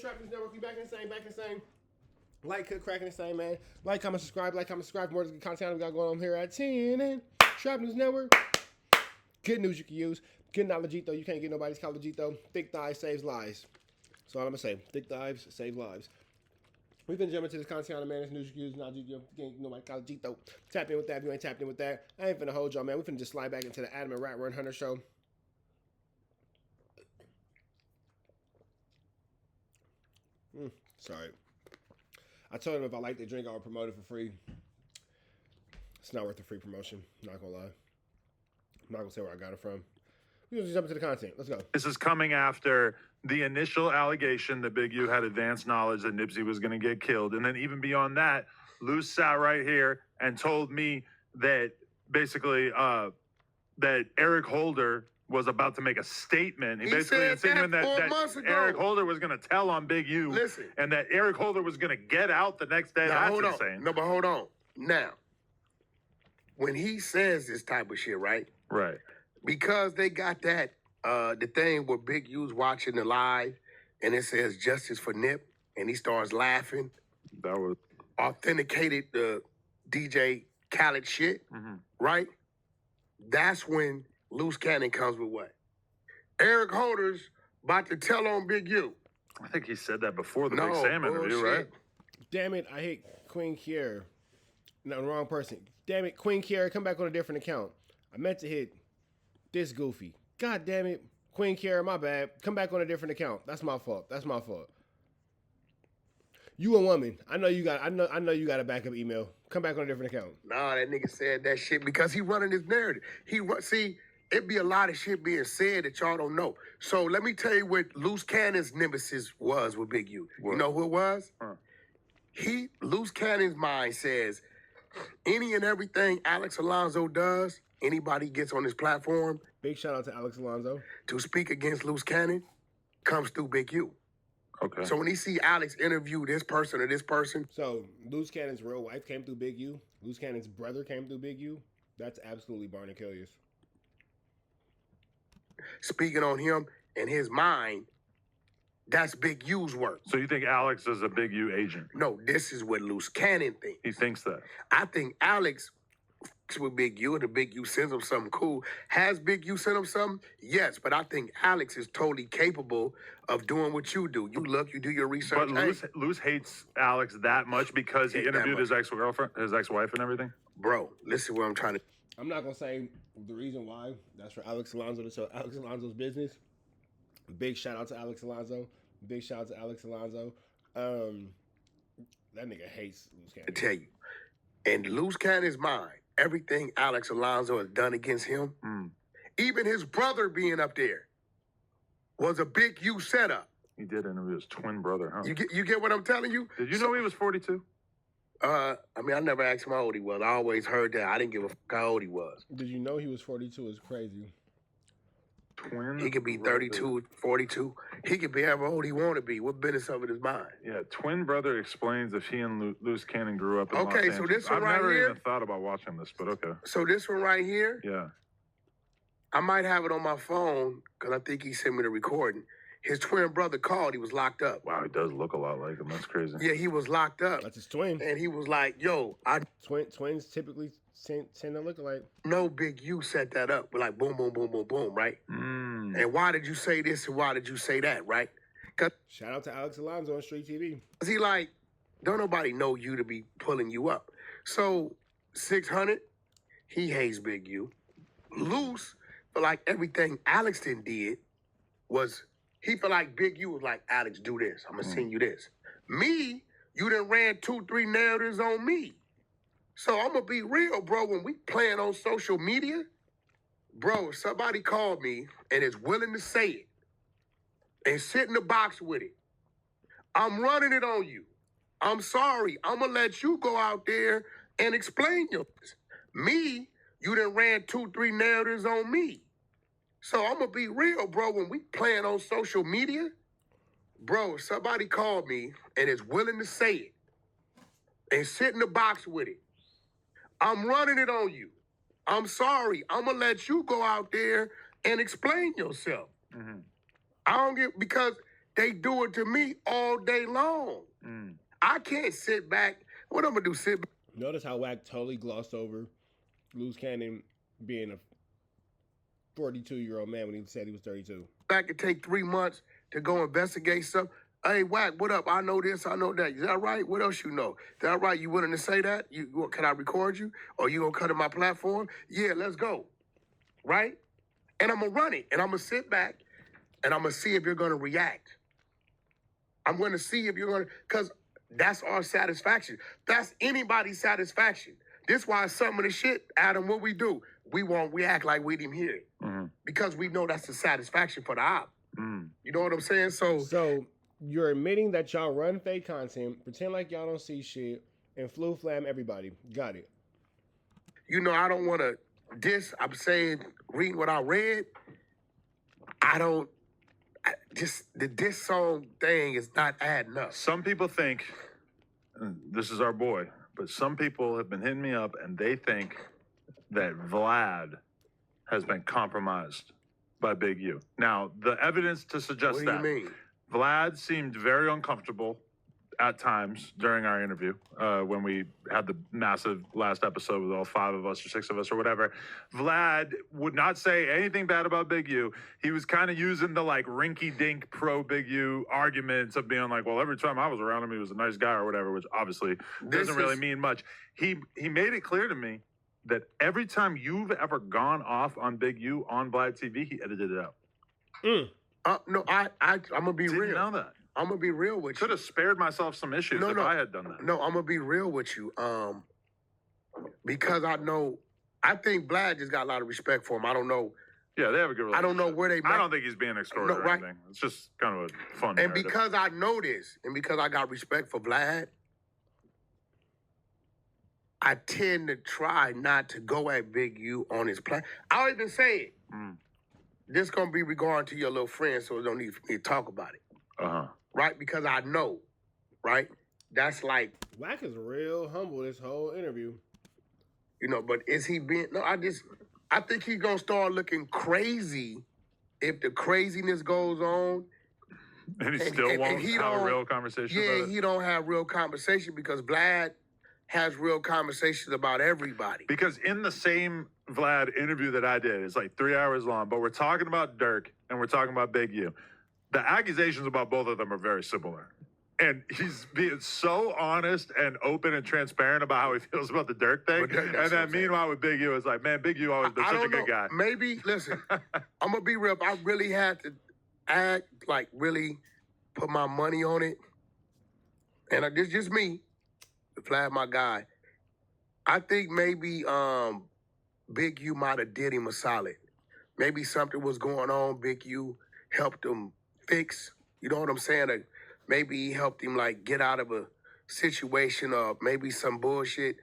Trap News Network. We back in the same. Like, cook, cracking the same, man. Like, comment, subscribe. More content we got going on here at 10 and Trap News Network. Good news you can use. Good knowledge, though. You can't get nobody's college, though. Thick thighs saves lives. That's all I'm going to say. Thick thighs save lives. We've been jumping to this content on the man. This news you can use. Knowledge, you can't get nobody's college, though. Tap in with that if you ain't tapped in with that. I ain't finna hold y'all, man. We finna just slide back into the Adam and Rat Run Hunter show. Sorry. I told him if I liked the drink, I would promote it for free. It's not worth the free promotion. Not gonna lie. I'm not gonna say where I got it from. We're just jump into the content. Let's go. This is coming after the initial allegation that Big U had advanced knowledge that Nipsey was going to get killed. And then even beyond that, Luz sat right here and told me that basically that Eric Holder was about to make a statement. He basically insinuated that Eric Holder was going to tell on Big U. Listen. And that Eric Holder was going to get out the next day. Now, That's insane. No, but hold on. Now, when he says this type of shit, right? Right. Because they got that, the thing where Big U's watching the live and it says justice for Nip and he starts laughing. That was authenticated the DJ Khaled shit, right? That's when Loose Cannon comes with what? Eric Holder's about to tell on Big U. I think he said that before the Big Sam interview, right? Damn it, I hate Queen Kiera. No, the wrong person. Damn it, Queen Kiera, come back on a different account. I meant to hit this goofy. God damn it. Queen Kiera, my bad. Come back on a different account. That's my fault. You a woman. I know you got a backup email. Come back on a different account. Nah, that nigga said that shit because he running his narrative. See, it be a lot of shit being said that y'all don't know. So let me tell you what Loose Cannon's nemesis was with Big U. What? You know who it was? Loose Cannon's mind says any and everything Alex Alonso does, anybody gets on this platform. Big shout out to Alex Alonso. To speak against Loose Cannon comes through Big U. Okay. So when he see Alex interview this person or this person. So Loose Cannon's real wife came through Big U. Loose Cannon's brother came through Big U. That's absolutely Barnaculius. Speaking on him and his mind, that's Big U's work. So you think Alex is a Big U agent? No, this is what Loose Cannon thinks. He thinks that. I think Alex with Big U and the Big U sends him something cool. Has Big U sent him something? Yes, but I think Alex is totally capable of doing what you do. You look, you do your research. But Luz hates Alex that much because he interviewed his ex-girlfriend, his ex-wife and everything? Bro, listen what I'm trying to... I'm not going to say the reason why. That's for Alex Alonso to tell Alex Alonso's business. Big shout out to Alex Alonso. That nigga hates Loose Cannon. I tell you. And Loose Cannon's mind, everything Alex Alonso has done against him, even his brother being up there, was a Big U setup. He did interview his twin brother, huh? You get what I'm telling you? Did you know he was 42? I mean, I never asked him how old he was. I always heard that. I didn't give a fuck how old he was. Did you know he was 42? It's crazy. Twin. He could be 32, 42. He could be however old he want to be. What business of it is mine? Yeah, twin brother explains if he and Loose Cannon grew up in Los Okay, Angeles. so this one I've right never here. even thought about watching this, but okay. So this one right here. Yeah. I might have it on my phone because I think he sent me the recording. His twin brother called. He was locked up. Wow, he does look a lot like him. That's crazy. Yeah, he was locked up. That's his twin. And he was like, yo, Twins typically tend to look alike. No, Big U set that up. We're like, boom, boom, boom, boom, boom, right? And why did you say this and why did you say that, right? Shout out to Alex Alonso on Street TV. He like, don't nobody know you to be pulling you up. So, 600, he hates Big U. Loose, but like everything Alex did was... He felt like Big U was like, Alex, do this. I'm going to send you this. Me, you done ran 2-3 narratives on me. So I'm going to be real, bro. When we playing on social media, bro, if somebody called me and is willing to say it and sit in the box with it, I'm running it on you. I'm sorry. I'm going to let you go out there and explain yours. Me, you done ran 2-3 narratives on me. So I'm going to be real, bro. When we playing on social media, bro, if somebody called me and is willing to say it and sit in the box with it, I'm running it on you. I'm sorry. I'm going to let you go out there and explain yourself. I don't get, because they do it to me all day long. I can't sit back. What I'm gonna do? Sit back? Notice how Wack totally glossed over Loose Cannon being a 42-year-old man when he said he was 32. Back and take 3 months to go investigate stuff. Hey, Wack, what up? I know this, I know that. Is that right? What else you know? Is that right? You willing to say that? Can I record you? Or you gonna cut in my platform? Yeah, let's go. Right? And I'm gonna run it. And I'm gonna sit back and I'm gonna see if you're gonna react. I'm gonna see if you're gonna, because that's our satisfaction. That's anybody's satisfaction. This why some of the shit, Adam, what we do, we act like we didn't hear it. Because we know that's the satisfaction for the op. You know what I'm saying? So you're admitting that y'all run fake content, pretend like y'all don't see shit, and flam everybody. Got it. You know, I don't want to diss. I'm saying, reading what I read, just the diss song thing is not adding up. Some people think, and this is our boy, but some people have been hitting me up and they think that Vlad has been compromised by Big U. Now, the evidence to suggest What that. do you mean? Vlad seemed very uncomfortable at times during our interview when we had the massive last episode with all 5 of us or 6 of us or whatever. Vlad would not say anything bad about Big U. He was kind of using the like rinky-dink pro Big U arguments of being like, well, every time I was around him, he was a nice guy or whatever, which obviously doesn't really mean much. He made it clear to me that every time you've ever gone off on Big U on Vlad TV, he edited it out. No, I'm gonna be Didn't real. know that. I'm gonna be real with you. Could have spared myself some issues if I had done that. No, I'm gonna be real with you. Because I think Vlad just got a lot of respect for him. I don't know. Yeah, they have a good relationship. I don't know where they met. I don't think he's being extorted or anything. It's just kind of a fun And narrative. because I know this, and because I got respect for Vlad, I tend to try not to go at Big U on his plan. I'll even say it. This gonna be regarding to your little friend, so we don't need for me to talk about it. Right? Because I know, right? That's like, Wack is real humble this whole interview. you know, but is he being, no, I think he's gonna start looking crazy if the craziness goes on. And he still won't have a real conversation about it? Yeah, he don't have real conversation because Vlad has real conversations about everybody. Because in the same Vlad interview that I did, it's like 3 hours long, but we're talking about Dirk and we're talking about Big U. The accusations about both of them are very similar. And he's being so honest and open and transparent about how he feels about the Dirk thing. And then meanwhile with Big U, it's like, man, Big U always been such a good guy. Maybe, listen, I'm going to be real. If I really had to act, like really put my money on it, and this just me, Vlad, my guy, I think maybe Big U might have did him a solid. Maybe something was going on. Big U helped him fix. You know what I'm saying? Maybe he helped him like get out of a situation or maybe some bullshit.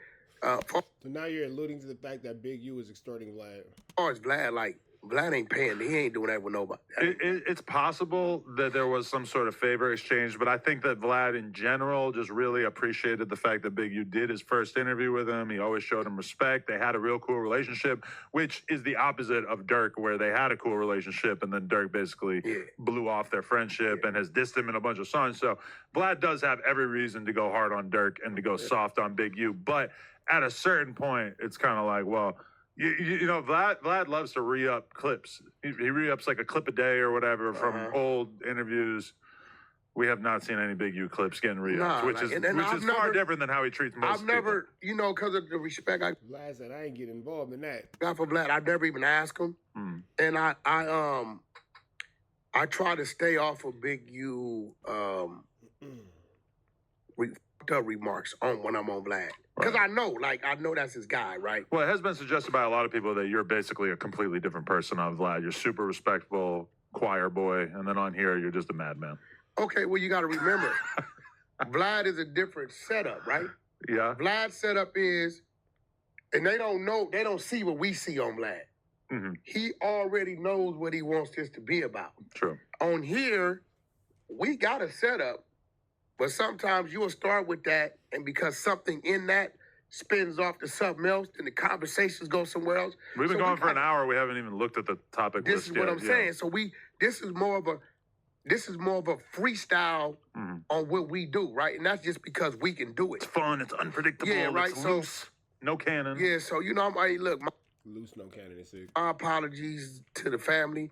So now you're alluding to the fact that Big U is extorting Vlad. As far as Vlad, like, Vlad ain't paying. He ain't doing that with nobody. It's possible that there was some sort of favor exchange, but I think that Vlad in general just really appreciated the fact that Big U did his first interview with him. He always showed him respect. They had a real cool relationship, which is the opposite of Dirk, where they had a cool relationship and then Dirk basically blew off their friendship and has dissed him in a bunch of songs. So Vlad does have every reason to go hard on Dirk and to go soft on Big U. But at a certain point, it's kind of like, well, you know, Vlad loves to re-up clips. He re-ups like a clip a day or whatever from old interviews. We have not seen any Big U clips getting re-ups, which is far different than how he treats most people. I've never, you know, because of the respect Vlad said, I ain't get involved in that. got for Vlad, I've never even asked him. And I try to stay off of Big U remarks on when I'm on Vlad. Because I know that's his guy, right? Well, it has been suggested by a lot of people that you're basically a completely different person on Vlad. You're super respectful, choir boy, and then on here, you're just a madman. Okay, well, you got to remember, Vlad is a different setup, right? Yeah. Vlad's setup is, and they don't see what we see on Vlad. He already knows what he wants this to be about. True. On here, we got a setup, but sometimes you will start with that, and because something in that spins off to something else, then the conversations go somewhere else. We've been going for an hour. We haven't even looked at the topic This list is what yet. I'm saying. So this is more of a, This is more of a freestyle on what we do, right? And that's just because we can do It's it. fun. It's unpredictable. Yeah, right, It's so- loose. No cannon. Yeah, so, you know, I'm like, look, Loose no cannon is sick. my apologies to the family.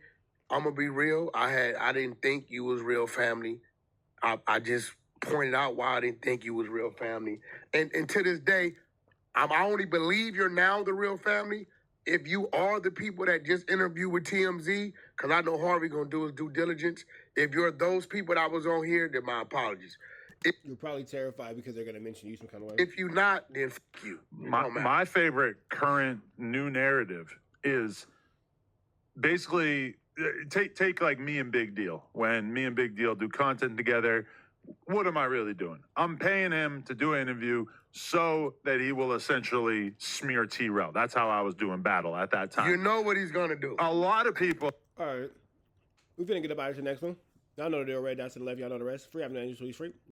I'm going to be real. I didn't think you was real family. I just pointed out why I didn't think you was real family. And to this day, I only believe you're now the real family if you are the people that just interviewed with TMZ, because I know Harvey going to do his due diligence. If you're those people that was on here, then my apologies. You're probably terrified because they're gonna mention you some kind of way. If you not, then f*** you. It don't matter. My favorite current new narrative is basically take like me and Big Deal. When me and Big Deal do content together, what am I really doing? I'm paying him to do an interview so that he will essentially smear T-Rail. That's how I was doing battle at that time. You know what he's going to do. A lot of people. All right, we finna get up out of the next one. Y'all know the deal, right? That's to the left. Y'all know the rest. Free having an free.